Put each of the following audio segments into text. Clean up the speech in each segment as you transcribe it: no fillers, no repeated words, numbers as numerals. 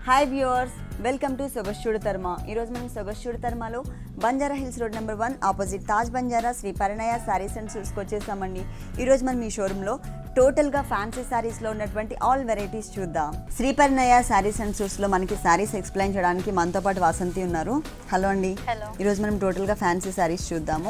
Hi viewers, welcome to Sogaschudu Tarma. ఈరోజు మనం సొగస్చూడు తర్మలో Banjara Hills road number 1 opposite Taj Banjara Shri Parinaya Sarees and సూట్స్కి వచ్చేసామండి. ఈరోజు మనం ఈ షోరూంలో టోటల్గా ఫ్యాన్సీ శారీస్లో ఉన్నటువంటి ఆల్ వెరైటీస్ చూద్దాం. శ్రీ పరిణయ సారీస్ అండ్ సూట్స్లో మనకి శారీస్ ఎక్స్ప్లెయిన్ చేయడానికి మనతో పాటు వాసంతి ఉన్నారు. హలో అండి. ఈరోజు మనం టోటల్గా ఫ్యాన్సీ శారీస్ చూద్దాము.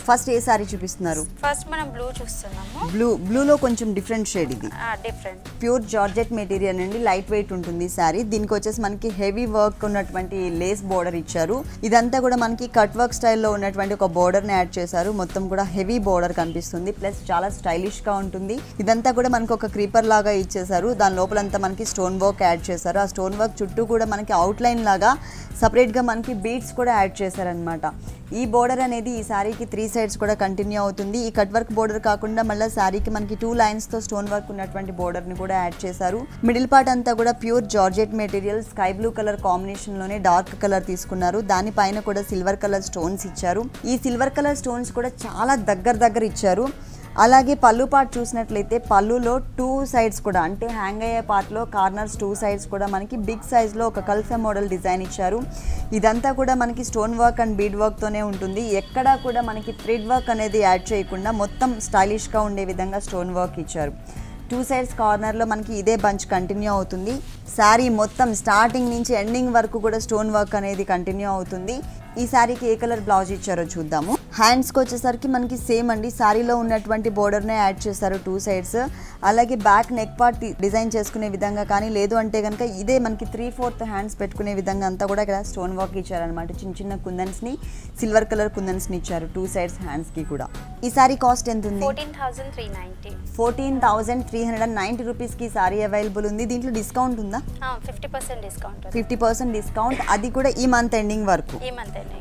ఫస్ట్ ఏ శారీ చూపిస్తున్నారు? ఫస్ట్ మనం బ్లూ చూస్తున్నాము. బ్లూలో కొంచెం డిఫరెంట్ షేడ్. ఇది డిఫరెంట్ ప్యూర్ జార్జెట్ మెటీరియల్ అండి, లైట్ వెయిట్ ఉంటుంది శారీ. దీనికి వచ్చేసి మనకి హెవీ వర్క్ ఉన్నటువంటి లేస్ బోర్డర్ ఇచ్చారు. ఇదంతా కూడా మనకి కట్ వర్క్ స్టైల్లో ఉన్నటువంటి ఒక బోర్డర్ ని యాడ్ చేశారు. మొత్తం కూడా హెవీ బోర్డర్ కనిపిస్తుంది, ప్లస్ చాలా స్టైలిష్ గా ఉంటుంది. ఇదంతా కూడా మనకి ఒక క్రీపర్ లాగా ఇచ్చేసారు. దాని లోపలంతా మనకి స్టోన్ వర్క్ యాడ్ చేశారు. ఆ స్టోన్ వర్క్ చుట్టూ కూడా మనకి అవుట్ లైన్ లాగా సపరేట్ గా మనకి బీడ్స్ కూడా యాడ్ చేశారనమాట. ఈ బోర్డర్ అనేది ఈ శారీకి 3 సైడ్స్ కూడా కంటిన్యూ అవుతుంది. ఈ కట్ వర్క్ బోర్డర్ కాకుండా మళ్ళీ శారీకి మనకి 2 లైన్స్ తో స్టోన్ వర్క్ ఉన్నటువంటి బోర్డర్ ని కూడా యాడ్ చేశారు. మిడిల్ పార్ట్ అంతా కూడా pure georgette material, sky blue colour combination లోనే డార్క్ కలర్ తీసుకున్నారు. దానిపైన కూడా సిల్వర్ కలర్ స్టోన్స్ ఇచ్చారు. ఈ సిల్వర్ కలర్ స్టోన్స్ కూడా చాలా దగ్గర ఇచ్చారు. అలాగే పళ్ళు పార్ట్ చూసినట్లయితే పళ్ళులో 2 సైడ్స్ కూడా, అంటే హ్యాంగ్ అయ్యే పార్ట్లో కార్నర్స్ 2 సైడ్స్ కూడా మనకి బిగ్ సైజ్లో ఒక కల్సా మోడల్ డిజైన్ ఇచ్చారు. ఇదంతా కూడా మనకి స్టోన్ వర్క్ అండ్ బీడ్ వర్క్తోనే ఉంటుంది. ఎక్కడా కూడా మనకి థ్రెడ్ వర్క్ అనేది యాడ్ చేయకుండా మొత్తం స్టైలిష్గా ఉండే విధంగా స్టోన్ వర్క్ ఇచ్చారు. 2 సైడ్స్ కార్నర్లో మనకి ఇదే బంచ్ కంటిన్యూ అవుతుంది. శారీ మొత్తం స్టార్టింగ్ నుంచి ఎండింగ్ వరకు కూడా స్టోన్ వర్క్ అనేది కంటిన్యూ అవుతుంది. ఈ శారీకి ఏ కలర్ బ్లౌజ్ ఇచ్చారో చూద్దాము. హ్యాండ్స్కి వచ్చేసరికి మనకి సేమ్ అండి, శారీలో ఉన్నటువంటి బోర్డర్నే యాడ్ చేశారు 2 సైడ్స్. అలాగే బ్యాక్ నెక్ పార్ట్ డిజైన్ చేసుకునే విధంగా కానీ, లేదు అంటే కనుక ఇదే మనకి 3/4 హ్యాండ్స్ పెట్టుకునే విధంగా అంతా కూడా ఇక్కడ స్టోన్ వర్క్ ఇచ్చారనమాట. చిన్న కుందన్స్ని, సిల్వర్ కలర్ కుందన్స్ని ఇచ్చారు 2 సైడ్స్ హ్యాండ్స్కి కూడా. ఈ శారీ కాస్ట్ ఎంత ఉంది? 14,390 రూపీస్కి శారీ అవైలబుల్ ఉంది. దీంట్లో డిస్కౌంట్ ఉందా? 50% డిస్కౌంట్, అది కూడా ఈ మంత్ ఎండింగ్ వరకు.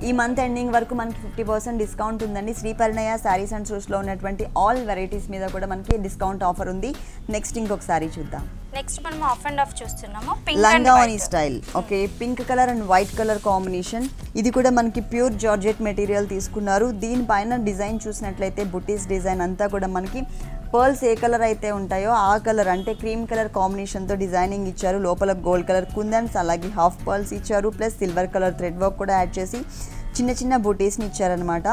ఈ మంత్ ఎండింగ్ వరకు మనకి 50% డిస్కౌంట్ ఉందండి. శ్రీ పరిణయ సారీస్ అండ్ సూట్స్లో ఉన్నటువంటి ఆల్ వెరైటీస్ మీద కూడా మనకి డిస్కౌంట్ ఆఫర్ ఉంది. నెక్స్ట్ ఇంకొక సారీ చూద్దాం. నెక్స్ట్ మనం ఆఫ్ అండ్ ఆఫ్ చూస్తున్నాము. Langa voni style. Okay, pink colour and white colour combination. ఇది కూడా మనకి ప్యూర్ జార్జెట్ మెటీరియల్ తీసుకున్నారు. దీనిపైన డిజైన్ చూసినట్లయితే బుటీస్ డిజైన్ అంతా కూడా మనకి పర్ల్స్ ఏ కలర్ అయితే ఉంటాయో ఆ కలర్, అంటే క్రీమ్ కలర్ కాంబినేషన్తో డిజైనింగ్ ఇచ్చారు. లోపల గోల్డ్ కలర్ కుందన్స్, అలాగే హాఫ్ పర్ల్స్ ఇచ్చారు. Plus silver colour thread work కూడా యాడ్ చేసి చిన్న బూటీస్ని ఇచ్చారనమాట.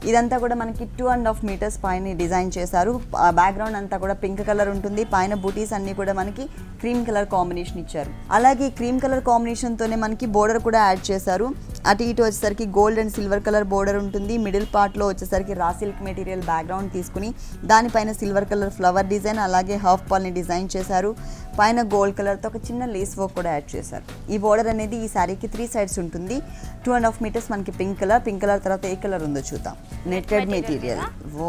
ఇదంతా కూడా మనకి 2.5 మీటర్స్ పైన డిజైన్ చేశారు. బ్యాక్గ్రౌండ్ అంతా కూడా పింక్ కలర్ ఉంటుంది. పైన బూటీస్ అన్నీ కూడా మనకి క్రీమ్ కలర్ కాంబినేషన్ ఇచ్చారు. అలాగే క్రీమ్ కలర్ కాంబినేషన్తోనే మనకి బోర్డర్ కూడా యాడ్ చేశారు. అటు ఇటు వచ్చేసరికి gold and silver colour border ఉంటుంది. మిడిల్ పార్ట్లో వచ్చేసరికి రా సిల్క్ మెటీరియల్ బ్యాక్గ్రౌండ్ తీసుకుని దానిపైన సిల్వర్ కలర్ ఫ్లవర్ డిజైన్, అలాగే హాఫ్ పాల్ని డిజైన్ చేశారు. పైన గోల్డ్ కలర్తో ఒక చిన్న లేస్ వర్క్ కూడా యాడ్ చేశారు. ఈ బోర్డర్ అనేది ఈ శారీకి 3 సైడ్స్ ఉంటుంది. 2.5 మీటర్స్ మనకి పింక్ కలర్ తర్వాత ఏ కలర్ ఉందో చూద్దాం. Netted material. ఓ,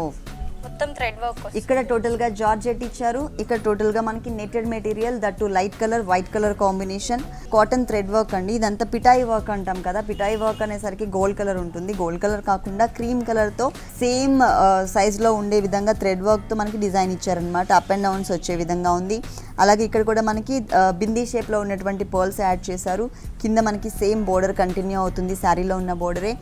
మొత్తం థ్రెడ్ వర్క్. ఇక్కడ టోటల్ గా జార్జెట్ ఇచ్చారు. ఇక్కడ టోటల్ గా మనకి netted material, that light colour white colour combination, cotton thread work అండి. ఇదంతా పిటాయి వర్క్ అంటాం కదా. పిటాయి వర్క్ అనేసరికి గోల్డ్ కలర్ ఉంటుంది. గోల్డ్ కలర్ కాకుండా క్రీమ్ కలర్ తో సేమ్ సైజ్ లో ఉండే విధంగా థ్రెడ్ వర్క్ తో మనకి డిజైన్ ఇచ్చారనమాట. అప్ అండ్ డౌన్స్ వచ్చే విధంగా ఉంది. అలాగే ఇక్కడ కూడా మనకి బిందీ షేప్ లో ఉన్నటువంటి పర్ల్స్ యాడ్ చేశారు. కింద మనకి సేమ్ బోర్డర్ కంటిన్యూ అవుతుంది, శారీలో ఉన్న బోర్డరే.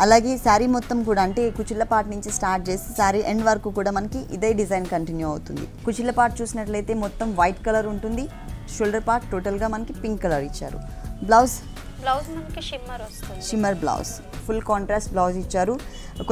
అలాగే శారీ మొత్తం కూడా, అంటే కుచిళ్ళ పార్ట్ నుంచి స్టార్ట్ చేసి శారీ ఎండ్ వరకు కూడా మనకి ఇదే డిజైన్ కంటిన్యూ అవుతుంది. కుచిళ్ళ పార్ట్ చూసినట్లయితే మొత్తం వైట్ కలర్ ఉంటుంది. షోల్డర్ పార్ట్ టోటల్ గా మనకి పింక్ కలర్ ఇచ్చారు. బ్లౌజ్ మనకి shimmer blouse, full contrast blouse ఇచ్చారు.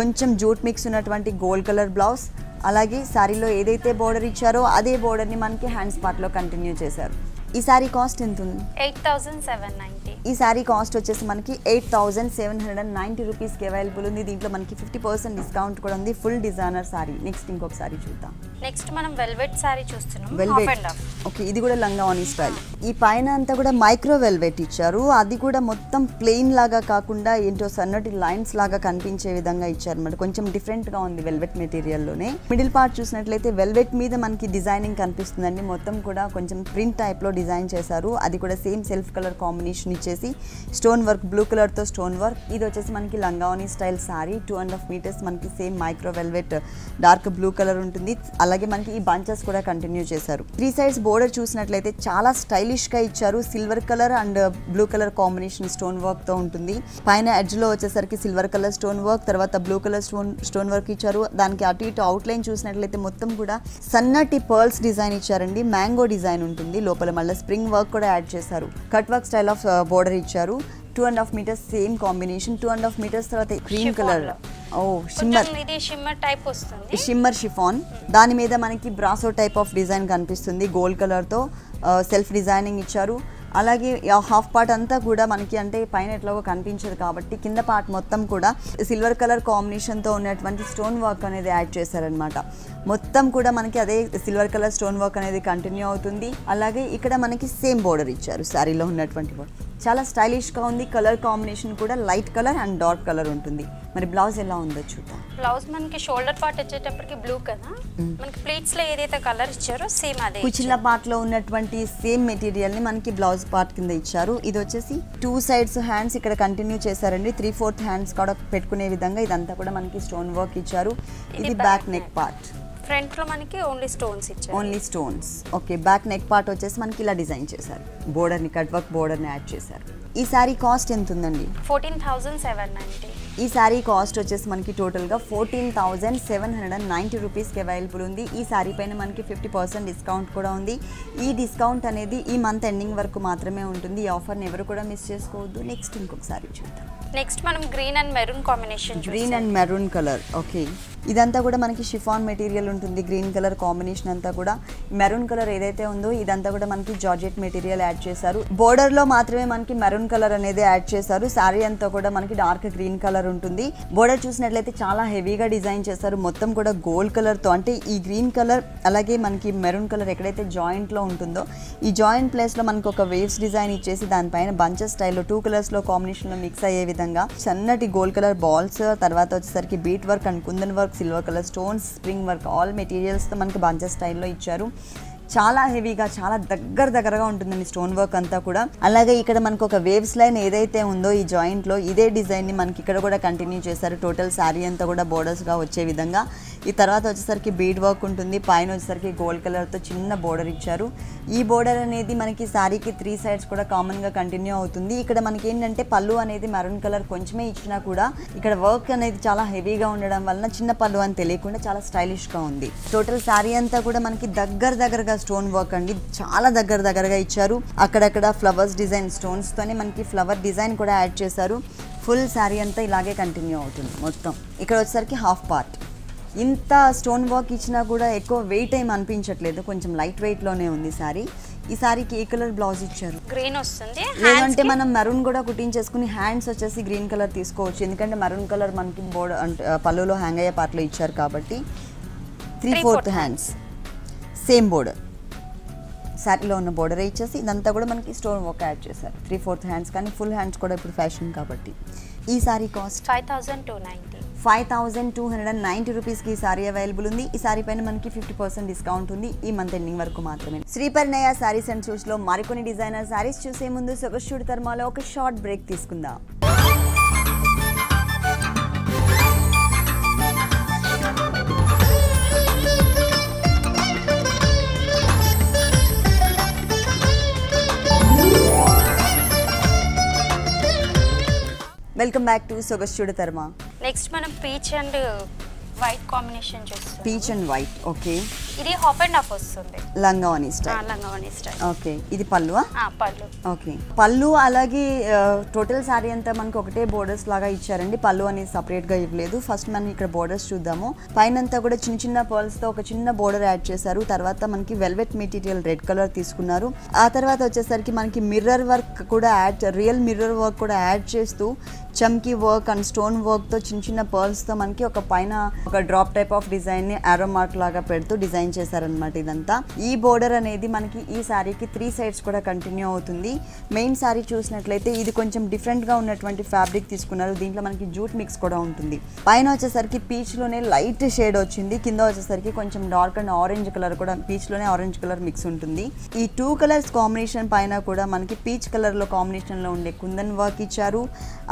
కొంచెం జూట్ మిక్స్ ఉన్నటువంటి గోల్డ్ కలర్ బ్లౌజ్. అలాగే శారీలో ఏదైతే బోర్డర్ ఇచ్చారో అదే బోర్డర్ని మనకి హ్యాండ్స్ పార్ట్లో కంటిన్యూ చేశారు. ఈ శారీ కాస్ట్ ఎంత ఉంది? 8,790. ఈ శారీ కాస్ట్ వచ్చేసి మనకి 8,790 రూపీస్కి అవైలబుల్ ఉంది. దీంట్లో మనకి 50% డిస్కౌంట్ కూడా ఉంది. Full designer sari. నెక్స్ట్ ఇంకొక శారీ చూద్దాం. నెక్స్ట్ మనం వెల్వెట్ శారీ చూస్తున్నాం. వెల్వెట్. ఓకే, ఇది కూడా లంగావని స్టైల్. ఈ పైన అంతా కూడా మైక్రో వెల్వెట్ ఇచ్చారు. అది కూడా మొత్తం ప్లెయిన్ లాగా కాకుండా ఏంటో సన్నటి లైన్స్ లాగా కనిపించే విధంగా ఇచ్చారన్నమాట. కొంచెం డిఫరెంట్ గా ఉంది వెల్వెట్ మెటీరియల్లోనే. మిడిల్ పార్ట్ చూసినట్లయితే వెల్వెట్ మీద మనకి డిజైనింగ్ కనిపిస్తుందండి. మొత్తం కూడా కొంచెం ప్రింట్ టైప్ లో డిజైన్ చేశారు. అది కూడా సేమ్ సెల్ఫ్ కలర్ కాంబినేషన్ ఇచ్చేసి స్టోన్ వర్క్, బ్లూ కలర్ తో స్టోన్ వర్క్. ఇది వచ్చేసి మనకి లంగావని స్టైల్ శారీ. 2.5 మీటర్స్ మనకి same micro velvet dark blue colour ఉంటుంది. అలాగే మనకి ఈ బంచెస్ కూడా కంటిన్యూ చేశారు. 3 సైడ్స్ బోర్డర్ చూసినట్లయితే చాలా స్టైలిష్ గా ఇచ్చారు. Silver colour and blue colour combination stone work తో ఉంటుంది. పైన ఎడ్జ్ లో వచ్చేసరికి సిల్వర్ కలర్ స్టోన్ వర్క్, తర్వాత బ్లూ కలర్ స్టోన్ వర్క్ ఇచ్చారు. దానికి అటు ఇటు అవుట్ లైన్ చూసినట్లయితే మొత్తం కూడా సన్నటి పర్ల్స్ డిజైన్ ఇచ్చారండి. మ్యాంగో డిజైన్ ఉంటుంది. లోపల మళ్ళీ మళ్ళీ స్ప్రింగ్ వర్క్ కూడా యాడ్ చేశారు. Cut work style of border ఇచ్చారు. 2.5 meters సేమ్ కాంబినేషన్. 2.5 meters తర్వాత క్రీమ్ కలర్, ఓ షిమ్మర్, ఇది షిమ్మర్ టైప్ వస్తుంది, షిమ్మర్ షిఫాన్. దాని మీద మనకి బ్రాసో టైప్ ఆఫ్ డిజైన్ కనిపిస్తుంది. గోల్డ్ కలర్తో సెల్ఫ్ డిజైనింగ్ ఇచ్చారు. అలాగే హాఫ్ పార్ట్ అంతా కూడా మనకి అంటే పైన ఎట్లాగో కనిపించదు కాబట్టి కింద పార్ట్ మొత్తం కూడా సిల్వర్ కలర్ కాంబినేషన్తో ఉన్నటువంటి స్టోన్ వర్క్ అనేది యాడ్ చేశారనమాట. మొత్తం కూడా మనకి అదే సిల్వర్ కలర్ స్టోన్ వర్క్ అనేది కంటిన్యూ అవుతుంది. అలాగే ఇక్కడ మనకి సేమ్ బోర్డర్ ఇచ్చారు శారీలో ఉన్నటువంటి బోర్డర్. చాలా స్టైలిష్గా ఉంది. కలర్ కాంబినేషన్ కూడా light colour and dark colour ఉంటుంది. మరి బ్లౌజ్ ఎలా ఉందో చూద్దాం. బ్లౌజ్ మనకి షోల్డర్ పార్ట్ వచ్చేటప్పటికి బ్లూ కదా, మనకి ప్లీట్స్ లో ఏదైతే కలర్ ఇచ్చారో సేమ్ అదే. కుచిళ్ళ పార్ట్ లో ఉన్నటువంటి సేమ్ మెటీరియల్ ని మనకి బ్లౌజ్ పార్ట్ కింద ఇచ్చారు. ఇది వచ్చేసి 2 sides హ్యాండ్స్ ఇక్కడ కంటిన్యూ చేశారండి. 3/4 హ్యాండ్స్ కూడా పెట్టుకునే విధంగా ఇదంతా కూడా మనకి స్టోన్ వర్క్ ఇచ్చారు. ఇది బ్యాక్ నెక్ పార్ట్. ఫ్రంట్ లో మనకి ఓన్లీ స్టోన్స్ ఇచ్చారు. Only stones. Okay, back neck part వచ్చేసి మనకి ఇలా డిజైన్ చేశారు. బోర్డర్ ని కట్ వర్క్ బోర్డర్ ని యాడ్ చేశారు. ఈ సారీ కాస్ట్ ఎంత ఉందండి? 14,790. ఈ సారీ కాస్ట్ వచ్చేసి మనకి టోటల్గా 14,790 రూపీస్కి అవైలబుల్ ఉంది. ఈ సారీ పైన మనకి 50% డిస్కౌంట్ కూడా ఉంది. ఈ డిస్కౌంట్ అనేది ఈ మంత్ ఎండింగ్ వరకు మాత్రమే ఉంటుంది. ఈ ఆఫర్ని ఎవరు కూడా మిస్ చేసుకోవద్దు. నెక్స్ట్ ఇంకొక సారీ చూద్దాం. నెక్స్ట్ మనం green and maroon combination. Green and maroon colour. Okay, ఇదంతా కూడా మనకి షిఫాన్ మెటీరియల్ ఉంటుంది. గ్రీన్ కలర్ కాంబినేషన్ అంతా కూడా. మెరూన్ కలర్ ఏదైతే ఉందో ఇదంతా కూడా మనకి జార్జెట్ మెటీరియల్ యాడ్ చేశారు. బోర్డర్ లో మాత్రమే మనకి మెరూన్ కలర్ అనేది యాడ్ చేశారు. శారీ అంతా కూడా మనకి డార్క్ గ్రీన్ కలర్ ఉంటుంది. బోర్డర్ చూసినట్లయితే చాలా హెవీగా డిజైన్ చేశారు. మొత్తం కూడా గోల్డ్ కలర్ తో, అంటే ఈ గ్రీన్ కలర్ అలాగే మనకి మెరూన్ కలర్ ఎక్కడైతే జాయింట్ లో ఉంటుందో ఈ జాయింట్ ప్లేస్ లో మనకి ఒక వేవ్స్ డిజైన్ ఇచ్చేసి దానిపైన బంచెస్ స్టైల్లో 2 కలర్స్ లో కాంబినేషన్ లో మిక్స్ అయ్యే విధంగా సన్నటి గోల్డ్ కలర్ బాల్స్, తర్వాత వచ్చేసరికి bead work and kundan work, silver colour stones, spring work, all మెటీరియల్స్తో మనకి బంచెస్ స్టైల్లో ఇచ్చారు. చాలా హెవీగా చాలా దగ్గరగా ఉంటుందండి స్టోన్ వర్క్ అంతా కూడా. అలాగే ఇక్కడ మనకు ఒక వేవ్స్ లైన్ ఏదైతే ఉందో ఈ జాయింట్ లో ఇదే డిజైన్ ని మనకి ఇక్కడ కూడా కంటిన్యూ చేశారు. టోటల్ శారీ అంతా కూడా బోర్డర్స్ గా వచ్చే విధంగా. ఈ తర్వాత వచ్చేసరికి బీడ్ వర్క్ ఉంటుంది. పైన వచ్చేసరికి గోల్డ్ కలర్ తో చిన్న బోర్డర్ ఇచ్చారు. ఈ బోర్డర్ అనేది మనకి శారీకి 3 sides కూడా కామన్ గా కంటిన్యూ అవుతుంది. ఇక్కడ మనకి ఏంటంటే పళ్ళు అనేది మెరూన్ కలర్ కొంచెమే ఇచ్చినా కూడా ఇక్కడ వర్క్ అనేది చాలా హెవీగా ఉండడం వలన చిన్న పళ్ళు అని తెలియకుండా చాలా స్టైలిష్ గా ఉంది. టోటల్ శారీ అంతా కూడా మనకి దగ్గరగా స్టోన్ వర్క్ అండి. చాలా దగ్గరగా ఇచ్చారు. అక్కడక్కడ ఫ్లవర్స్ డిజైన్ స్టోన్స్ తోనే మనకి ఫ్లవర్ డిజైన్ కూడా యాడ్ చేశారు. ఫుల్ శారీ అంతా ఇలాగే కంటిన్యూ అవుతుంది మొత్తం. ఇక్కడ వచ్చేసరికి హాఫ్ పార్ట్. ఇంత స్టోన్ వర్క్ ఇచ్చినా కూడా ఎక్కువ వెయిట్ ఏం అనిపించట్లేదు. కొంచెం లైట్ వెయిట్ లోనే ఉంది శారీ. ఈ శారీకి ఏ కలర్ బ్లౌజ్ ఇచ్చారు? గ్రీన్ వస్తుంది. లేదంటే మనం మెరూన్ కూడా కుట్టించేసుకుని హ్యాండ్స్ వచ్చేసి గ్రీన్ కలర్ తీసుకోవచ్చు. ఎందుకంటే మెరూన్ కలర్ మనకి బోర్డర్ అంటే పళ్ళులో హ్యాంగ్ అయ్యే పార్ట్లో ఇచ్చారు కాబట్టి 3/4 హ్యాండ్స్ సేమ్ బోర్డర్. శారీలో ఉన్న బోర్డర్ ఇచ్చేసి ఇదంతా కూడా మనకి స్టోన్ వర్క్ యాడ్ చేశారు. 3/4 హ్యాండ్స్, కానీ ఫుల్ హ్యాండ్స్ కూడా ఇప్పుడు ఫ్యాషన్ కాబట్టి. ఈ సారీ కాస్ట్ 5,290 రూపీస్కి ఈ సారీ అవైలబుల్ ఉంది. ఈ సారీ పైన మనకి 50% డిస్కౌంట్ ఉంది ఈ మంత్ ఎండింగ్ వరకు మాత్రమే. శ్రీపరిణయ సారీస్ అండ్ షూస్ లో మరికొన్ని డిజైనర్ సారీస్ చూసే ముందు సొగస్చూడి తర్మాలో ఒక షార్ట్ బ్రేక్ తీసుకుందాం. Welcome back to Sogaschudi Tarma. Next మనం పీచ్ అండ్ వైట్ కాంబినేషన్ చూస్తాం. Peach and white. ఓకే, ఇది హాఫ్ అండ్ హాఫ్ వస్తుంది. లంగావని స్టైల్. ఓకే, ఇది పల్లువా? పల్లు. ఓకే, పల్లు. అలాగే టోటల్ సారీ అంతా మనకి ఒకటే బోర్డర్స్ లాగా ఇచ్చారండి. పల్లు అనేది సపరేట్ గా ఇవ్వలేదు. ఫస్ట్ మనం ఇక్కడ బోర్డర్స్ చూద్దాము. పైన అంతా కూడా చిన్న పర్ల్స్ తో ఒక చిన్న బోర్డర్ యాడ్ చేశారు. తర్వాత మనకి వెల్వెట్ మెటీరియల్ రెడ్ కలర్ తీసుకున్నారు. ఆ తర్వాత వచ్చేసరికి మనకి మిర్రర్ వర్క్ కూడా రియల్ మిర్రర్ వర్క్ కూడా యాడ్ చేస్తూ చమ్కీ వర్క్ అండ్ స్టోన్ వర్క్ తో చిన్న పర్ల్స్ తో మనకి ఒక పైన ఒక డ్రాప్ టైప్ ఆఫ్ డిజైన్ ని ఆరో మార్క్ లాగా పెడుతూ డిజైన్ చేశారనమాట. ఇదంతా ఈ బోర్డర్ అనేది మనకి ఈ సారీకి 3 sides కూడా కంటిన్యూ అవుతుంది. మెయిన్ సారీ చూసినట్లయితే ఇది కొంచెం డిఫరెంట్ గా ఉన్నటువంటి ఫ్యాబ్రిక్ తీసుకున్నారు. దీంట్లో మనకి జూట్ మిక్స్ కూడా ఉంటుంది. పైన వచ్చేసరికి పీచ్ లోనే లైట్ షేడ్ వచ్చింది. కింద వచ్చేసరికి కొంచెం డార్క్ అండ్ ఆరెంజ్ కలర్ కూడా, పీచ్ లోనే ఆరెంజ్ కలర్ మిక్స్ ఉంటుంది. ఈ 2 కలర్స్ కాంబినేషన్ పైన కూడా మనకి పీచ్ కలర్ లో కాంబినేషన్ లో ఉండే కుందన్ వర్క్ ఇచ్చారు.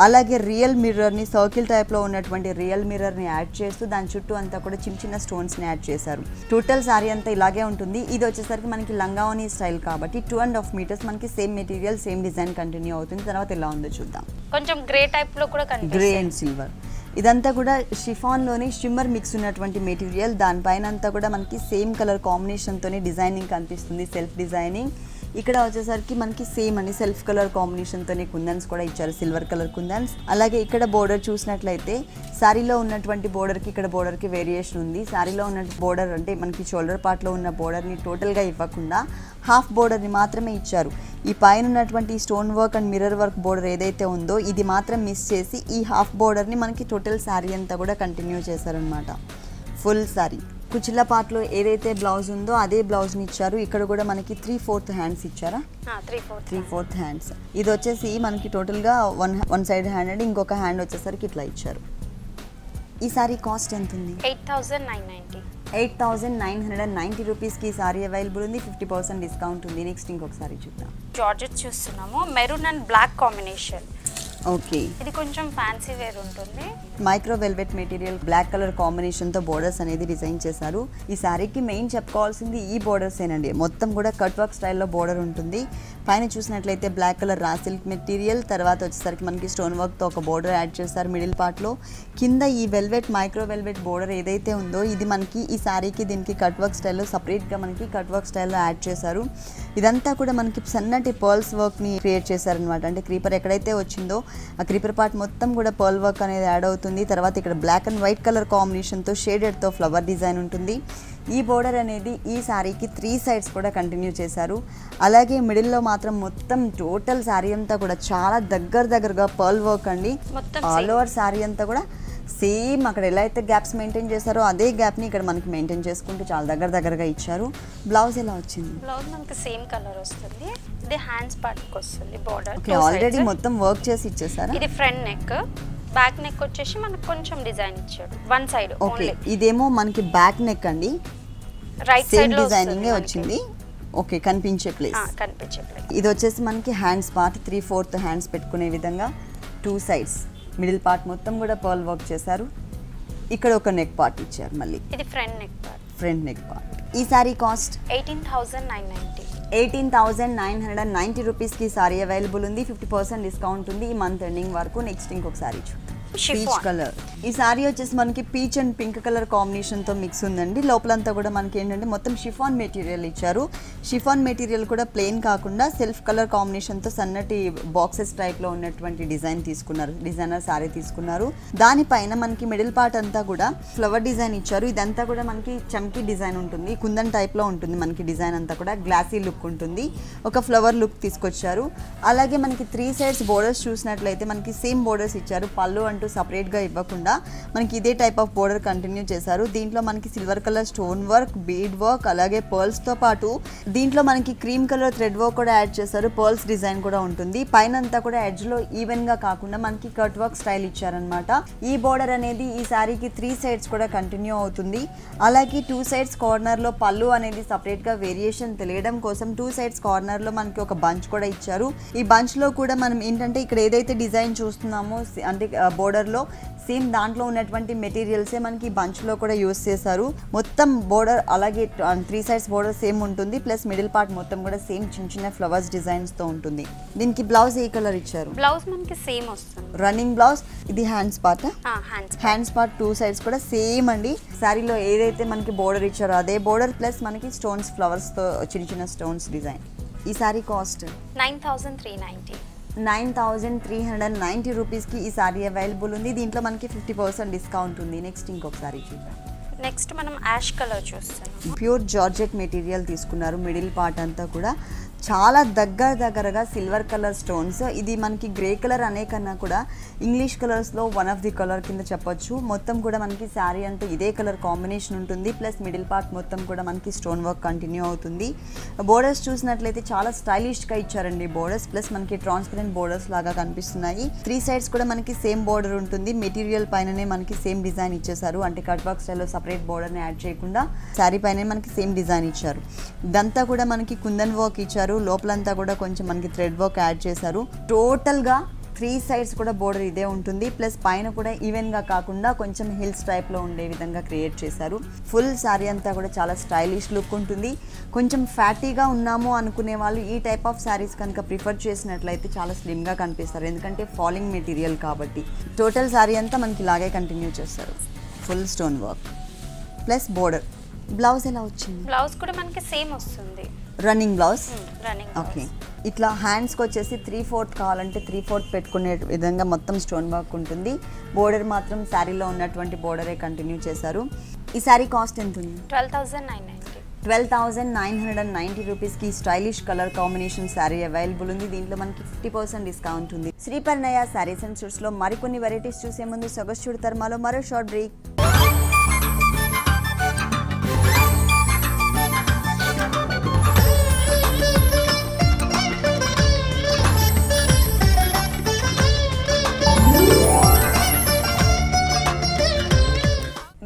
అలాగే రియల్ మిర్రర్ ని, సర్కిల్ టైప్ లో ఉన్నటువంటి రియల్ మిర్రర్ ని యాడ్ చేస్తూ దాని చుట్టూ అంతా కూడా చిన్న స్టోన్స్ ని యాడ్ చేశారు. టోటల్ సారీ అంతా ఇలాగే ఉంటుంది. ఇది వచ్చేసరికి మనకి లంగావని స్టైల్ కాబట్టి 2.5 meters మనకి same material same design continue అవుతుంది. తర్వాత ఎలా ఉందో చూద్దాం. కొంచెం గ్రే టైప్ లో కూడా కనిపిస్తుంది. Grey and silver. ఇదంతా కూడా షిఫాన్ లోని షిమ్మర్ మిక్స్ ఉన్నటువంటి మెటీరియల్. దానిపైన అంతా కూడా మనకి సేమ్ కలర్ కాంబినేషన్ తోనే డిజైనింగ్ కనిపిస్తుంది, సెల్ఫ్ డిజైనింగ్. ఇక్కడ వచ్చేసరికి మనకి సేమ్ అండి సెల్ఫ్ కలర్ కాంబినేషన్తోనే కుందన్స్ కూడా ఇచ్చారు, సిల్వర్ కలర్ కుందన్స్. అలాగే ఇక్కడ బోర్డర్ చూసినట్లయితే శారీలో ఉన్నటువంటి బోర్డర్కి ఇక్కడ బోర్డర్కి వేరియేషన్ ఉంది. శారీలో ఉన్న బోర్డర్ అంటే మనకి షోల్డర్ పార్ట్లో ఉన్న బోర్డర్ని టోటల్గా ఇవ్వకుండా హాఫ్ బోర్డర్ని మాత్రమే ఇచ్చారు. ఈ పైన ఉన్నటువంటి stone work and mirror work border ఏదైతే ఉందో ఇది మాత్రం మిస్ చేసి ఈ హాఫ్ బోర్డర్ని మనకి టోటల్ శారీ అంతా కూడా కంటిన్యూ చేశారనమాట. ఫుల్ శారీ కుచిల్ల పార్ట్లో ఏదైతే బ్లౌజ్ ఉందో అదే బ్లౌజ్ని ఇచ్చారు. ఇక్కడ కూడా మనకి 3/4 హ్యాండ్స్ ఇచ్చారా? 3/4 హ్యాండ్స్. ఇది వచ్చేసి మనకి టోటల్గా వన్ సైడ్ హ్యాండ్ అండ్ ఇంకొక హ్యాండ్ వచ్చేసరికి ఇట్లా ఇచ్చారు. ఈ సారీ కాస్ట్ ఎంత ఉంది? 8,990 రూపీస్కి ఈ సారీ అవైలబుల్ ఉంది. 50% డిస్కౌంట్ ఉంది. నెక్స్ట్ ఇంకొకసారి చూద్దాం. జార్జెట్ చూస్తున్నాము, maroon and black combination. Okay, ఇది కొంచెం ఫ్యాన్సీ వేర్ ఉంటుంది. Micro velvet material black colour కాంబినేషన్తో బోర్డర్స్ అనేది డిజైన్ చేశారు. ఈ శారీకి మెయిన్ చెప్పుకోవాల్సింది ఈ బోర్డర్స్ ఏనండి. మొత్తం కూడా కట్ వర్క్ స్టైల్లో బోర్డర్ ఉంటుంది. పైన చూసినట్లయితే black colour raw silk material, తర్వాత వచ్చేసరికి మనకి స్టోన్ వర్క్తో ఒక బోర్డర్ యాడ్ చేస్తారు మిడిల్ పార్ట్లో. కింద ఈ వెల్వెట్ మైక్రో వెల్వెట్ బోర్డర్ ఏదైతే ఉందో ఇది మనకి ఈ శారీకి దీనికి కట్ వర్క్ స్టైల్లో సపరేట్గా మనకి కట్ వర్క్ స్టైల్లో యాడ్ చేశారు. ఇదంతా కూడా మనకి సన్నటి పర్ల్స్ వర్క్ని క్రియేట్ చేశారనమాట. అంటే క్రీపర్ ఎక్కడైతే వచ్చిందో ఆ క్రీపర్ పార్ట్ మొత్తం కూడా పర్ల్ వర్క్ అనేది యాడ్ అవుతుంది. తర్వాత ఇక్కడ బ్లాక్ అండ్ వైట్ కలర్ కాంబినేషన్తో షేడెడ్తో ఫ్లవర్ డిజైన్ ఉంటుంది. ఈ బోర్డర్ అనేది ఈ శారీకి 3 సైడ్స్ కూడా కంటిన్యూ చేశారు. అలాగే మిడిల్లో మాత్రం మొత్తం టోటల్ శారీ అంతా కూడా చాలా దగ్గరగా పర్ల్ వర్క్ అండి. ఆల్ ఓవర్ శారీ అంతా కూడా సేమ్ అక్కడ ఎలా అయితే గ్యాప్స్ మెయింటైన్ చేశారో అదే గ్యాప్ని ఇక్కడ మనకి మెయింటైన్ చేసుకుంటూ చాలా దగ్గరగా ఇచ్చారు. బ్లౌజ్ ఎలా వచ్చింది? బ్లౌజ్ మనకి సేమ్ కలర్ వస్తుంది. ఇది హ్యాండ్స్ పార్ట్కి వస్తుంది బోర్డర్. ఓకే, ఆల్రెడీ మొత్తం వర్క్ చేసి ఇచ్చేసారా? ఇది ఫ్రంట్ నెక్, బ్యాక్ నెక్ వచ్చేసి మనకు కొంచెం డిజైన్ ఇచ్చాడు వన్ సైడ్. ఓకే, ఇదేమో మనకి బ్యాక్ నెక్ అండి, రైట్ సైడ్ లో డిజైనింగ్ వచ్చింది. ఓకే, కనిపించే ప్లేస్. ఇది వచ్చేసి మనకి హ్యాండ్స్ పార్ట్ 3/4 హ్యాండ్స్ పెట్టుకునే విధంగా 2 సైడ్స్ మిడిల్ పార్ట్ మొత్తం కూడా పర్ల్ వర్క్ చేశారు. ఇక్కడ ఒక నెక్ పార్ట్ ఇచ్చారు. మళ్ళీ ఇది ఫ్రంట్ నెక్ పార్ట్. ఈ సారీ కాస్ట్ 18,990 రూపీస్కి సారీ అవైలబుల్ ఉంది. 50% డిస్కౌంట్ ఉంది ఈ మంత్ ఎండింగ్ వరకు. నెక్స్ట్ ఇంకొక సారీ చూద్దాం. Peach colour. ఈ సారీ వచ్చేసి మనకి పీచ్ అండ్ పింక్ కలర్ కాంబినేషన్తో మిక్స్ ఉందండి. లోపలంతా కూడా మనకి ఏంటంటే మొత్తం షిఫాన్ మెటీరియల్ ఇచ్చారు. షిఫాన్ మెటీరియల్ కూడా ప్లెయిన్ కాకుండా సెల్ఫ్ కలర్ కాంబినేషన్తో సన్నటి బాక్సెస్ టైప్లో ఉన్నటువంటి డిజైన్ తీసుకున్నారు, డిజైనర్ సారీ తీసుకున్నారు. దానిపైన మనకి మిడిల్ పార్ట్ అంతా కూడా ఫ్లవర్ డిజైన్ ఇచ్చారు. ఇదంతా కూడా మనకి చమ్కీ డిజైన్ ఉంటుంది, కుందన్ టైప్లో ఉంటుంది. మనకి డిజైన్ అంతా కూడా గ్లాసీ లుక్ ఉంటుంది, ఒక ఫ్లవర్ లుక్ తీసుకొచ్చారు. అలాగే మనకి 3 సైడ్స్ బోర్డర్స్ చూసినట్లయితే మనకి సేమ్ బోర్డర్స్ ఇచ్చారు. పళ్ళు అంటూ సపరేట్గా ఇవ్వకుండా మనకి ఇదే టైప్ ఆఫ్ బోర్డర్ కంటిన్యూ చేశారు. దీంట్లో మనకి silver colour stone work, bead work, అలాగే పర్ల్స్తో పాటు దీంట్లో మనకి క్రీమ్ కలర్ థ్రెడ్ వర్క్ కూడా యాడ్ చేశారు. పర్ల్స్ డిజైన్ కూడా ఉంటుంది. పైన అంతా కూడా ఎడ్జ్లో ఈవెన్గా కాకుండా మనకి కట్ వర్క్ స్టైల్ ఇచ్చారనమాట. ఈ బోర్డర్ అనేది ఈ శారీకి 3 సైడ్స్ కూడా కంటిన్యూ అవుతుంది. అలాగే 2 సైడ్స్ కార్నర్లో పళ్ళు అనేది సపరేట్గా వేరియేషన్ తెలియడం కోసం 2 సైడ్స్ కార్నర్లో మనకి ఒక బంచ్ కూడా ఇచ్చారు. ఈ బంచ్లో కూడా మనం ఏంటంటే ఇక్కడ ఏదైతే డిజైన్ చూస్తున్నామో అంటే బోర్డర్లో సేమ్ దాంట్లో ఉన్నటువంటి మెటీరియల్సే మనకి బంచ్లో కూడా యూస్ చేశారు. మొత్తం బోర్డర్ అలాగే 3 సైడ్స్ బోర్డర్ సేమ్ ఉంటుంది. ప్లస్ మిడిల్ పార్ట్ మొత్తం కూడా సేమ్ చిన్న ఫ్లవర్స్ డిజైన్స్తో ఉంటుంది. దీనికి బ్లౌజ్ ఏ కలర్ ఇచ్చారు? బ్లౌజ్ మనకి సేమ్ వస్తుంది, రన్నింగ్ బ్లౌజ్. ఇది hands part. Hands part 2 sides కూడా సేమ్ అండి. శారీలో ఏదైతే మనకి బోర్డర్ ఇచ్చారో అదే బోర్డర్ ప్లస్ మనకి స్టోన్స్ ఫ్లవర్స్తో చిన్న స్టోన్స్ డిజైన్. ఈ శారీ కాస్ట్ 9,390 రూపీస్కి ఈ సారీ అవైలబుల్ ఉంది. దీంట్లో మనకి 50% డిస్కౌంట్ ఉంది. నెక్స్ట్ ఇంకొక సారీ చూద్దాం. నెక్స్ట్ మనం యాష్ కలర్ చూస్తాం. ప్యూర్ జార్జెట్ మెటీరియల్ తీసుకున్నారు. మిడిల్ పార్ట్ అంతా కూడా చాలా దగ్గరగా సిల్వర్ కలర్ స్టోన్స్. ఇది మనకి గ్రే కలర్ అనే కన్నా కూడా ఇంగ్లీష్ కలర్స్లో వన్ ఆఫ్ ది కలర్ కింద చెప్పొచ్చు. మొత్తం కూడా మనకి శారీ అంతా ఇదే కలర్ కాంబినేషన్ ఉంటుంది. ప్లస్ మిడిల్ పార్ట్ మొత్తం కూడా మనకి స్టోన్ వర్క్ కంటిన్యూ అవుతుంది. బోర్డర్స్ చూసినట్లయితే చాలా స్టైలిష్గా ఇచ్చారండి బోర్డర్స్. ప్లస్ మనకి ట్రాన్స్పరెంట్ బోర్డర్స్ లాగా కనిపిస్తున్నాయి. 3 సైడ్స్ కూడా మనకి సేమ్ బోర్డర్ ఉంటుంది. మెటీరియల్ పైననే మనకి సేమ్ డిజైన్ ఇచ్చేసారు. అంటే కట్ వర్క్ స్టైల్లో సపరేట్ బోర్డర్ని యాడ్ చేయకుండా శారీ పైన మనకి సేమ్ డిజైన్ ఇచ్చారు. ఇదంతా కూడా మనకి కుందన్ వర్క్ ఇచ్చారు. లోపలంతా కూడా కొంచెం మనకి థ్రెడ్ వర్క్ యాడ్ చేశారు. టోటల్గా 3 సైడ్స్ కూడా బోర్డర్ ఇదే ఉంటుంది. ప్లస్ పైన కూడా ఈవెన్గా కాకుండా కొంచెం హిల్స్ టైప్లో ఉండే విధంగా క్రియేట్ చేశారు. ఫుల్ శారీ అంతా కూడా చాలా స్టైలిష్ లుక్ ఉంటుంది. కొంచెం ఫ్యాటీగా ఉన్నాము అనుకునే వాళ్ళు ఈ టైప్ ఆఫ్ శారీస్ కనుక ప్రిఫర్ చేసినట్లయితే చాలా స్లిమ్గా కనిపిస్తారు. ఎందుకంటే ఫాలింగ్ మెటీరియల్ కాబట్టి. టోటల్ శారీ అంతా మనకి ఇలాగే కంటిన్యూ చేస్తారు. Full stone work plus border. Blouse ఎలా వచ్చింది? బ్లౌజ్ కూడా మనకి సేమ్ వస్తుంది. Running blouse. రన్నింగ్. ఓకే, ఇట్లా హ్యాండ్స్కి వచ్చేసి 3/4 కావాలంటే 3/4 పెట్టుకునే విధంగా మొత్తం స్టోన్ వర్క్ ఉంటుంది. బోర్డర్ మాత్రం శారీలో ఉన్నటువంటి బోర్డరే కంటిన్యూ చేశారు. ఈ శారీ కాస్ట్ ఎంత ఉంది? 12,990. 12,990 రూపీస్కి stylish colour combination sari available ఉంది. దీంట్లో మనకి 50% డిస్కౌంట్ ఉంది. శ్రీపర్ణయ శారీస్ అండ్ సూట్స్లో మరికొన్ని వెరైటీస్ చూసే ముందు సొగసు చూడతర్మాలో మరో short break.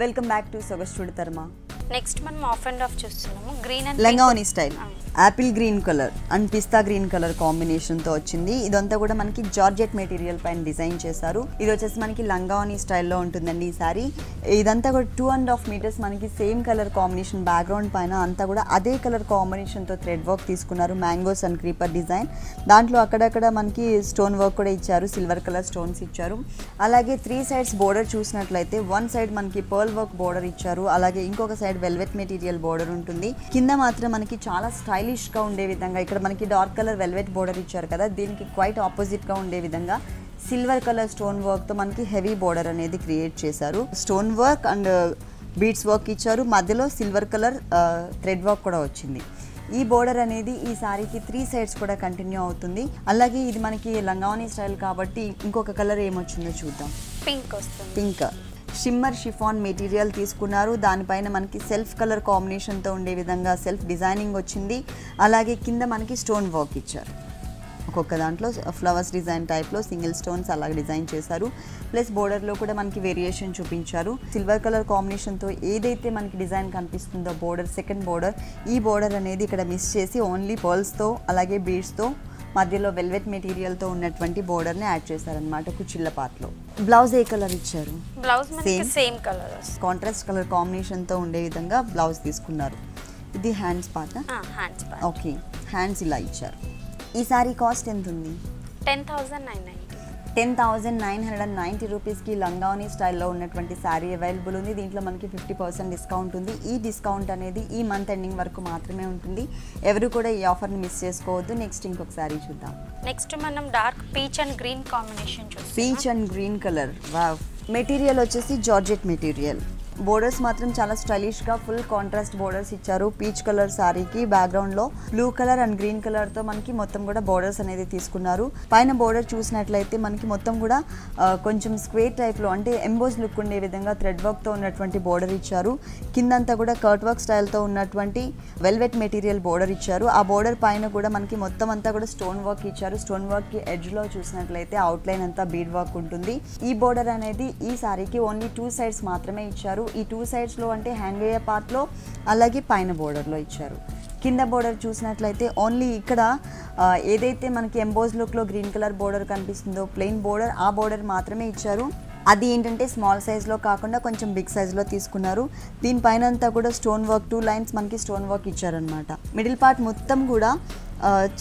Welcome back to Sogasu Chudatarma. Next మనం ఆఫ్ అండ్ ఆఫ్ చూస్తున్నాము. Green and langa voni style, apple green colour and పిస్తా గ్రీన్ కలర్ కాంబినేషన్తో వచ్చింది. ఇదంతా కూడా మనకి జార్జెట్ మెటీరియల్ పైన డిజైన్ చేశారు. ఇది వచ్చేసి మనకి లంగావోని స్టైల్లో ఉంటుందండి ఈ సారీ. ఇదంతా కూడా 2.5 మీటర్స్ మనకి సేమ్ కలర్ కాంబినేషన్ బ్యాక్గ్రౌండ్ పైన అంతా కూడా అదే కలర్ కాంబినేషన్తో థ్రెడ్ వర్క్ తీసుకున్నారు. Mangoes and creeper design. దాంట్లో అక్కడక్కడ మనకి స్టోన్ వర్క్ కూడా ఇచ్చారు, సిల్వర్ కలర్ స్టోన్స్ ఇచ్చారు. అలాగే 3 సైడ్స్ బోర్డర్ చూసినట్లయితే 1 సైడ్ మనకి పర్ల్ వర్క్ బోర్డర్ ఇచ్చారు. అలాగే ఇంకొక సైడ్ వెల్వెట్ మెటీరియల్ బోర్డర్ ఉంటుంది. కింద మాత్రం మనకి చాలా స్టైలిష్ గా ఉండే విధంగా ఇక్కడ మనకి డార్క్ కలర్ వెల్వెట్ బోర్డర్ ఇచ్చారు కదా, దీనికి క్వైట్ ఆపోజిట్ గా ఉండే విధంగా సిల్వర్ కలర్ స్టోన్ వర్క్ తో మనకి హెవీ బోర్డర్ అనేది క్రియేట్ చేశారు. Stone work and beads work ఇచ్చారు, మధ్యలో సిల్వర్ కలర్ థ్రెడ్ వర్క్ కూడా వచ్చింది. ఈ బోర్డర్ అనేది ఈ సారీకి 3 సైడ్స్ కూడా కంటిన్యూ అవుతుంది. అలాగే ఇది మనకి లంగావోని స్టైల్ కాబట్టి ఇంకొక కలర్ ఏమొచ్చిందో చూద్దాం. పింక్ వస్తుంది. పింక్ షిమ్మర్ షిఫాన్ మెటీరియల్ తీసుకున్నారు. దానిపైన మనకి సెల్ఫ్ కలర్ కాంబినేషన్తో ఉండే విధంగా సెల్ఫ్ డిజైనింగ్ వచ్చింది. అలాగే కింద మనకి స్టోన్ వర్క్ ఇచ్చారు. ఒక్కొక్క దాంట్లో ఫ్లవర్స్ డిజైన్ టైప్లో సింగిల్ స్టోన్స్ అలాగే డిజైన్ చేశారు. ప్లస్ బోర్డర్లో కూడా మనకి వేరియేషన్ చూపించారు. సిల్వర్ కలర్ కాంబినేషన్తో ఏదైతే మనకి డిజైన్ కనిపిస్తుందో బోర్డర్, సెకండ్ బోర్డర్, ఈ బోర్డర్ అనేది ఇక్కడ మిస్ చేసి ఓన్లీ పర్ల్స్తో అలాగే బీడ్స్తో మధ్యలో వెల్వెట్ మెటీరియల్తో ఉన్నటువంటి బోర్డర్ని యాడ్ చేశారనమాట కుచ్చిళ్ళ పార్ట్లో. బ్లౌజ్ ఏ కలర్ ఇచ్చారు? Blouse same colour, contrast colour కాంబినేషన్తో ఉండే విధంగా బ్లౌజ్ తీసుకున్నారు. ఇది హ్యాండ్స్ పార్ట్. ఓకే, హ్యాండ్స్ ఇలా ఇచ్చారు. ఈ సారీ కాస్ట్ ఎంత ఉంది? 10,990. 10,990 రూపీస్కి లంగావోని స్టైల్లో ఉన్నటువంటి శారీ అవైలబుల్ ఉంది. దీంట్లో మనకి 50% డిస్కౌంట్ ఉంది. ఈ డిస్కౌంట్ అనేది ఈ మంత్ ఎండింగ్ వరకు మాత్రమే ఉంటుంది. ఎవరు కూడా ఈ ఆఫర్ని మిస్ చేసుకోవద్దు. నెక్స్ట్ ఇంకొక శారీ చూద్దాం. నెక్స్ట్ మనం dark peach and green combination చూస్తాం. Peach and green colour. Wow. Material వచ్చేసి జార్జెట్ మెటీరియల్. బోర్డర్స్ మాత్రం చాలా స్టైలిష్గా ఫుల్ కాంట్రాస్ట్ బోర్డర్స్ ఇచ్చారు. పీచ్ కలర్ శారీకి బ్యాక్గ్రౌండ్లో బ్లూ కలర్ అండ్ గ్రీన్ కలర్తో మనకి మొత్తం కూడా బోర్డర్స్ అనేది తీసుకున్నారు. పైన బోర్డర్ చూసినట్లయితే మనకి మొత్తం కూడా కొంచెం స్క్వేర్ టైప్లో అంటే ఎంబోజ్ లుక్ ఉండే విధంగా థ్రెడ్ వర్క్తో ఉన్నటువంటి బోర్డర్ ఇచ్చారు. కిందంతా కూడా కర్ట్ వర్క్ స్టైల్తో ఉన్నటువంటి వెల్వెట్ మెటీరియల్ బోర్డర్ ఇచ్చారు. ఆ బోర్డర్ పైన కూడా మనకి మొత్తం అంతా కూడా స్టోన్ వర్క్ ఇచ్చారు. స్టోన్ వర్క్కి ఎడ్జ్లో చూసినట్లయితే అవుట్లైన్ అంతా బీడ్ వర్క్ ఉంటుంది. ఈ బోర్డర్ అనేది ఈ శారీకి ఓన్లీ 2 సైడ్స్ మాత్రమే ఇచ్చారు. ఈ 2 సైడ్స్లో అంటే హ్యాండ్ వేయ పార్ట్లో అలాగే పైన బోర్డర్లో ఇచ్చారు. కింద బోర్డర్ చూసినట్లయితే ఓన్లీ ఇక్కడ ఏదైతే మనకి ఎంబోజ్ లుక్లో గ్రీన్ కలర్ బోర్డర్ కనిపిస్తుందో ప్లెయిన్ బోర్డర్, ఆ బోర్డర్ మాత్రమే ఇచ్చారు. అది ఏంటంటే స్మాల్ సైజ్లో కాకుండా కొంచెం బిగ్ సైజ్లో తీసుకున్నారు. దీనిపైన అంతా కూడా స్టోన్ వర్క్ 2 లైన్స్ మనకి స్టోన్ వర్క్ ఇచ్చారనమాట. మిడిల్ పార్ట్ మొత్తం కూడా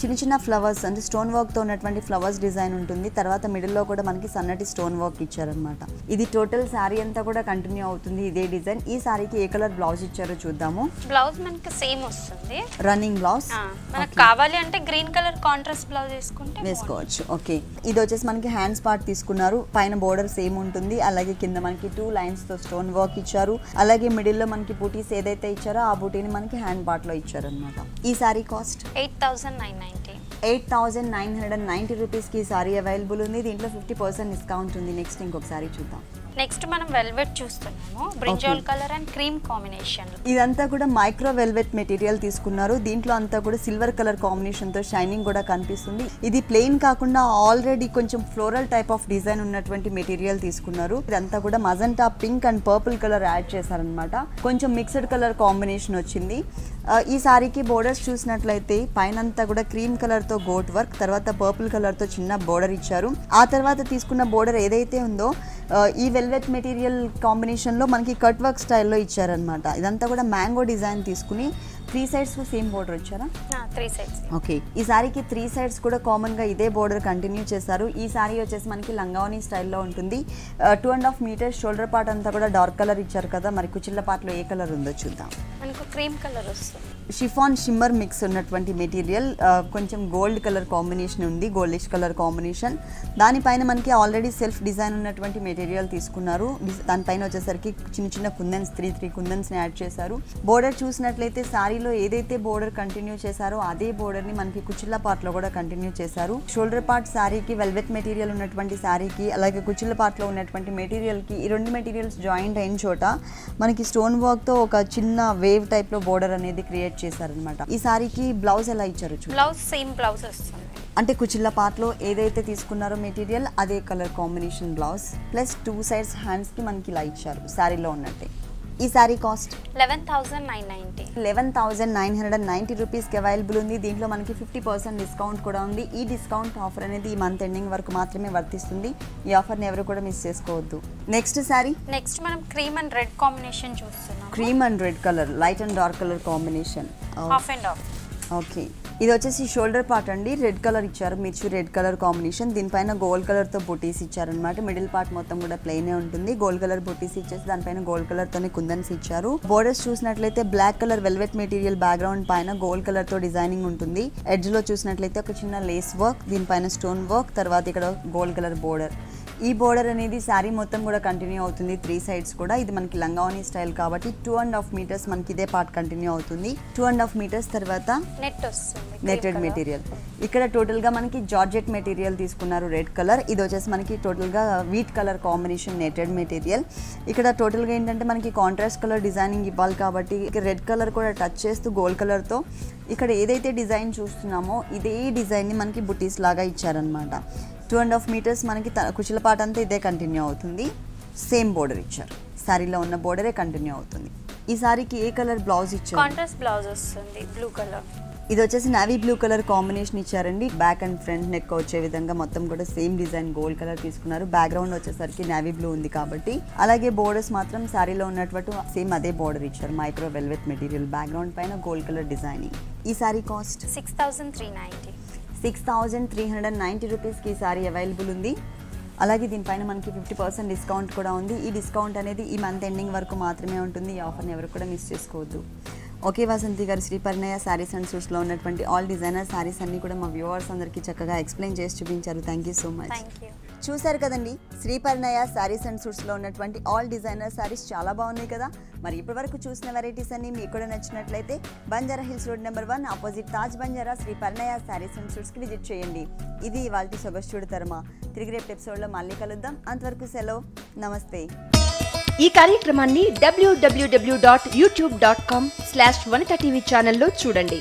చిన్న చిన్న ఫ్లవర్స్ అంటే స్టోన్ వర్క్తో ఉన్నటువంటి ఫ్లవర్స్ డిజైన్ ఉంటుంది. తర్వాత మిడిల్లో కూడా మనకి సన్నటి స్టోన్ వర్క్ ఇచ్చారనమాట. ఇది టోటల్ శారీ అంతా కూడా కంటిన్యూ అవుతుంది ఇదే డిజైన్. ఈ శారీకి ఏ కలర్ బ్లౌజ్ ఇచ్చారో చూద్దాము. బ్లౌజ్ మనకి సేమ్ వస్తుంది, రన్నింగ్ బ్లౌజ్. మనకు కావాలి అంటే గ్రీన్ కలర్ కాంట్రాస్ట్ బ్లౌజ్ వేసుకోవచ్చు. ఓకే, ఇది వచ్చేసి మనకి హ్యాండ్స్ పార్ట్ తీసుకున్నారు. పైన బోర్డర్ సేమ్ ఉంటుంది. అలాగే కింద మనకి 2 లైన్స్తో స్టోన్ వర్క్ ఇచ్చారు. అలాగే మిడిల్లో మనకి బూటీస్ ఏదైతే ఇచ్చారో ఆ బూటీని మనకి హ్యాండ్ పార్ట్లో ఇచ్చారనమాట. ఈ శారీ కాస్ట్ 8,990 రూపీస్కి సారీ అవైలబుల్ ఉంది. దీంట్లో 50% డిస్కౌంట్ ఉంది. నెక్స్ట్ ఇంకొక సారీ చూద్దాం. నెక్స్ట్ మనం వెల్వెట్ చూస్తున్నాము, brinjal colour and cream combination. ఇదంతా కూడా మైక్రో వెల్వెట్ మెటీరియల్ తీసుకున్నారు. దీంట్లో అంతా కూడా సిల్వర్ కలర్ కాంబినేషన్ తో షైనింగ్ కూడా కనిపిస్తుంది. ఇది ప్లెయిన్ కాకుండా ఆల్రెడీ కొంచెం ఫ్లోరల్ టైప్ ఆఫ్ డిజైన్ ఉన్నటువంటి మెటీరియల్ తీసుకున్నారు. ఇదంతా కూడా magenta pink and purple colour add చేశారనమాట. కొంచెం మిక్స్డ్ కలర్ కాంబినేషన్ వచ్చింది. ఈ సారీకి బోర్డర్స్ చూసినట్లయితే పైన అంతా కూడా క్రీమ్ కలర్ తో గోట్ వర్క్, తర్వాత పర్పుల్ కలర్ తో చిన్న బోర్డర్ ఇచ్చారు. ఆ తర్వాత తీసుకున్న బోర్డర్ ఏదైతే ఉందో ఈ వెల్వెట్ మెటీరియల్ కాంబినేషన్లో మనకి కట్ వర్క్ స్టైల్లో ఇచ్చారనమాట. ఇదంతా కూడా మ్యాంగో డిజైన్ తీసుకుని 3 సైడ్స్ సేమ్ బోర్డర్ వచ్చారా? 3 సైడ్స్. ఓకే, ఈ సారీకి 3 సైడ్స్ కూడా కామన్గా ఇదే బోర్డర్ కంటిన్యూ చేశారు. ఈ సారీ వచ్చేసి మనకి లంగావని స్టైల్లో ఉంటుంది. 2.5 మీటర్స్ షోల్డర్ పార్ట్ అంతా కూడా డార్క్ కలర్ ఇచ్చారు కదా, మరి కుచిళ్ళ పార్ట్లో ఏ కలర్ ఉందో చూద్దాం. మనకు క్రీమ్ కలర్ వస్తుంది. షిఫాన్ షిమ్మర్ మిక్స్ ఉన్నటువంటి మెటీరియల్, కొంచెం గోల్డ్ కలర్ కాంబినేషన్ ఉంది, గోల్డిష్ కలర్ కాంబినేషన్. దానిపైన మనకి ఆల్రెడీ సెల్ఫ్ డిజైన్ ఉన్నటువంటి మెటీరియల్ తీసుకున్నారు. దానిపైన వచ్చేసరికి చిన్న చిన్న కుందన్స్ 3 కుందన్స్ని యాడ్ చేశారు. బోర్డర్ చూసినట్లయితే శారీలో ఏదైతే బోర్డర్ కంటిన్యూ చేశారో అదే బోర్డర్ని మనకి కుచిళ్ళ పార్ట్లో కూడా కంటిన్యూ చేశారు. షోల్డర్ పార్ట్ శారీకి వెల్వెట్ మెటీరియల్ ఉన్నటువంటి శారీకి, అలాగే కుచిళ్ళ పార్ట్లో ఉన్నటువంటి మెటీరియల్కి, ఈ రెండు మెటీరియల్స్ జాయింట్ అయిన చోట మనకి స్టోన్ వర్క్తో ఒక చిన్న వేవ్ టైప్లో బోర్డర్ అనేది క్రియేట్ చేశారనమాట. ఈ సారీకి బ్లౌజ్ ఎలా ఇచ్చారు? బ్లౌజ్ సేమ్ బ్లౌజ్ వస్తుంది. అంటే కుచిళ్ళ పార్ట్లో ఏదైతే తీసుకున్నారో మెటీరియల్ అదే colour combination blouse, plus 2 sides హ్యాండ్స్కి మనకి ఇలా ఇచ్చారు శారీలో ఉన్నట్టే. ఈ సారీ కాస్ట్ 11,990. 11,990 రూపీస్కి అవైలబుల్ ఉంది. దీంట్లో మనకి 50% డిస్కౌంట్ కూడా ఉంది. ఈ డిస్కౌంట్ ఆఫర్ అనేది ఈ మంత్ ఎండింగ్ వరకు మాత్రమే వర్తిస్తుంది. ఈ ఆఫర్ని ఎవరు కూడా మిస్ చేసుకోవద్దు. నెక్స్ట్ సారీ, నెక్స్ట్ మనం క్రీమ్ అండ్ రెడ్ కాంబినేషన్ చూస్తున్నాం. Cream and red colour, light and dark colour combination. Half and half. Okay, ఇది వచ్చేసి షోల్డర్ పార్ట్ అండి. రెడ్ కలర్ ఇచ్చారు, మిర్చి రెడ్ కలర్ కాంబినేషన్. దీనిపైన గోల్డ్ కలర్తో బుటీస్ ఇచ్చారనమాట. మిడిల్ పార్ట్ మొత్తం కూడా ప్లెయినే ఉంటుంది. గోల్డ్ కలర్ బుటీస్ ఇచ్చేసి దానిపైన గోల్డ్ కలర్తోనే కుందన్స్ ఇచ్చారు. బోర్డర్స్ చూసినట్లయితే black colour velvet material background పైన గోల్డ్ కలర్తో డిజైనింగ్ ఉంటుంది. ఎడ్జ్లో చూసినట్లయితే ఒక చిన్న లేస్ వర్క్, దీనిపైన స్టోన్ వర్క్, తర్వాత ఇక్కడ గోల్డ్ కలర్ బోర్డర్. ఈ బోర్డర్ అనేది శారీ మొత్తం కూడా కంటిన్యూ అవుతుంది, 3 సైడ్స్ కూడా. ఇది మనకి లంగావని స్టైల్ కాబట్టి 2.5 మీటర్స్ మనకి ఇదే పార్ట్ కంటిన్యూ అవుతుంది. 2.5 మీటర్స్ తర్వాత నెట్ వస్తుంది, నెటెడ్ మెటీరియల్. ఇక్కడ టోటల్గా మనకి జార్జెట్ మెటీరియల్ తీసుకున్నారు, రెడ్ కలర్. ఇది వచ్చేసి మనకి టోటల్గా wheat colour combination netted material. ఇక్కడ టోటల్గా ఏంటంటే మనకి కాంట్రాస్ట్ కలర్ డిజైనింగ్ ఇవ్వాలి కాబట్టి రెడ్ కలర్ కూడా టచ్ చేస్తూ గోల్డ్ కలర్తో ఇక్కడ ఏదైతే డిజైన్ చూస్తున్నామో ఇదే డిజైన్ని మనకి బుటీస్ లాగా ఇచ్చారనమాట. 2.5 మీటర్స్ మనకి కుచిల పాట అంతా ఇదే కంటిన్యూ అవుతుంది. సేమ్ బోర్డర్ ఇచ్చారు, శారీలో ఉన్న బోర్డరే కంటిన్యూ అవుతుంది. ఈ సారీకి ఏ కలర్ బ్లౌజ్ ఇచ్చారు? కాంట్రాస్ట్ బ్లౌజ్ వస్తుంది, బ్లూ కలర్. ఇది వచ్చేసి నావీ బ్లూ కలర్ కాంబినేషన్ ఇచ్చారండి. బ్యాక్ అండ్ ఫ్రంట్ నెక్ వచ్చే విధంగా మొత్తం కూడా సేమ్ డిజైన్ గోల్డ్ కలర్ తీసుకున్నారు. బ్యాక్గ్రౌండ్ వచ్చేసరికి నావీ బ్లూ ఉంది కాబట్టి. అలాగే బోర్డర్స్ మాత్రం శారీలో ఉన్నటువంటి సేమ్ అదే బోర్డర్ ఇచ్చారు, మైక్రో వెల్వెట్ మెటీరియల్. బ్యాక్గ్రౌండ్ పైన గోల్డ్ కలర్ డిజైనింగ్. ఈ సారీ కాస్ట్ 6,390. 6,390 రూపీస్కి ఈ సారీ అవైలబుల్ ఉంది. అలాగే దీనిపైన మనకి 50% డిస్కౌంట్ కూడా ఉంది. ఈ డిస్కౌంట్ అనేది ఈ మంత్ ఎండింగ్ వరకు మాత్రమే ఉంటుంది. ఈ ఆఫర్ని ఎవరు కూడా మిస్ చేసుకోవద్దు. ఓకే వాసంతి గారు, శ్రీ పరిణయ శారీస్ అండ్ సూట్స్లో ఉన్నటువంటి ఆల్ డిజైనర్ శారీస్ అన్ని కూడా మా వ్యూవర్స్ అందరికీ చక్కగా ఎక్స్ప్లెయిన్ చేసి చూపించారు. Thank you so much. చూసారు కదండి, శ్రీ పరిణయ శారీస్ అండ్ సూట్స్లో ఉన్నటువంటి ఆల్ డిజైనర్ శారీస్ చాలా బాగున్నాయి కదా. మరి ఇప్పటివరకు చూసిన వెరైటీస్ అన్ని మీకు కూడా నచ్చినట్లయితే Banjara Hills road number 1 opposite Taj Banjara Shri Parinaya Sarees and సూట్స్కి విజిట్ చేయండి. ఇది ఇవాల్టి సొగస్టుడు తరమా. తిరిగి రేపు ఎపిసోడ్లో మళ్ళీ కలుద్దాం. అంతవరకు సెలవు, నమస్తే. ఈ కార్యక్రమాన్ని www.youtube.com/vanitaTV ఛానల్లో చూడండి.